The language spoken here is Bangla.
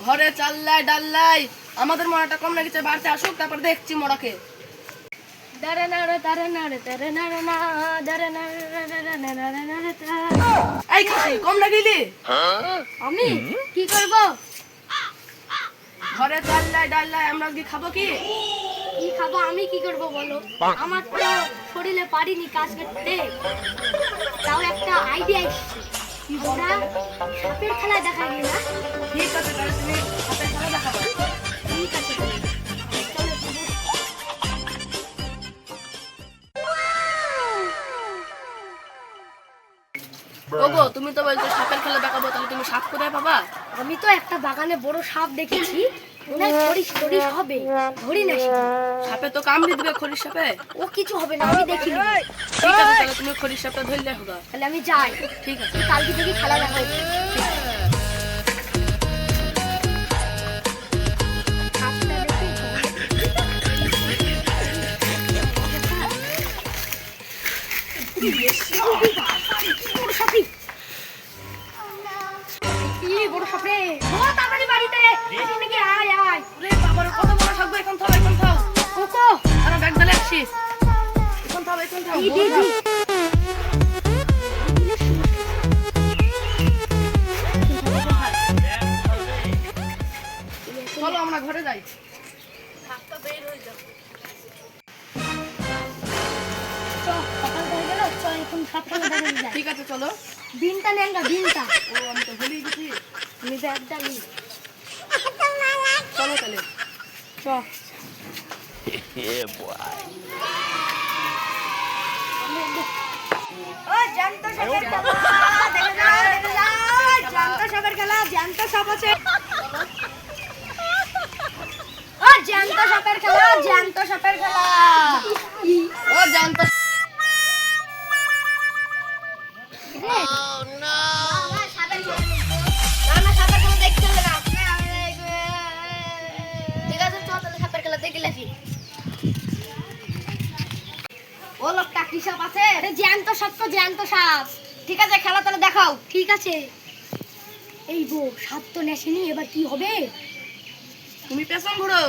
ঘরে চাল্লাই ডাল্লাই আমাদের মরাটা কম লাগিছে, বাড়তে আসুক তারপর দেখছি মরাকে। এই খাসি কম লাগিলি? আমি কি করব? ঘরে চাল্লাই ডাল্লাই আমরা কি খাবো? কি কি খাবো? আমি কি করব বলো? আমার তো শরীরে পারিনি কাজ করতে, তাও একটা আইডিয়া এসেছে। আমরা সাপের খেলা দেখাবি না? ঠিক আছে, তাহলে তুমি হাতের খেলা দেখাবো। ঠিক আছে, চলো তবু। ওগো, তুমি তো বলছো সাপের খেলা দেখাবো, তাহলে তুমি সাপ কোথায় পাবা? আমি তো একটা বাগানে বড় সাপ দেখেছি, মনে হয় খরিশ টরিশ হবে, ধরি না সেটা। সাপে তো কামড়ে দিবে, খরিশ সাপে। ও কিছু হবে না, আমি দেখিনি। ঠিক আছে, তাহলে তুমি খরিশ সাপটা ধরলে হোগা। তাহলে আমি যাই। ঠিক আছে, কালকে থেকে খেলা দেখা হচ্ছে। সাপটা দেখি বড় সাপই। কি বড় সাপ রে! ও তাড়াতাড়ি বাড়িতে আসিস নাকি? আয় আয়। ওরে বাবার কত বড় সাপ গো! এখন থাও, এখন থাও। কোকো আমার ব্যাগ ডালে আসিস। এখন থাও, এখন থাও। দি দি দি। চলো আমরা ঘরে যাই। চল, সকাল হয়ে গেল, চল এখন সাপ খেলা দেখা যাক। ঠিক আছে, চলো। বিনটা নেন গা, বিনটা। ও আমি তো ভুলেই গেছি। আমি ব্যাগটা নিই। চলো তাহলে। চল। ও জ্যান্ত সাপের খেলা, দেখে যাও, দেখে যাও। জ্যান্ত সাপের খেলা, জ্যান্ত সাপ আছে। ও জ্যান্ত সাপের খেলা, জ্যান্ত সাপের খেলা। ও জানতো। ঠিক আছে, চল তাহলে সাপের খেলা দেখে আসি। ও লোকটা কি সাপ আছে? জ্যান্ত সাপ তো, জ্যান্ত সাপ। ঠিক আছে, খেলা তাহলে দেখাও। ঠিক আছে। এই গো, সাপ তো নেসেনি, এবার কি হবে? তুমি পেছন ঘুরো।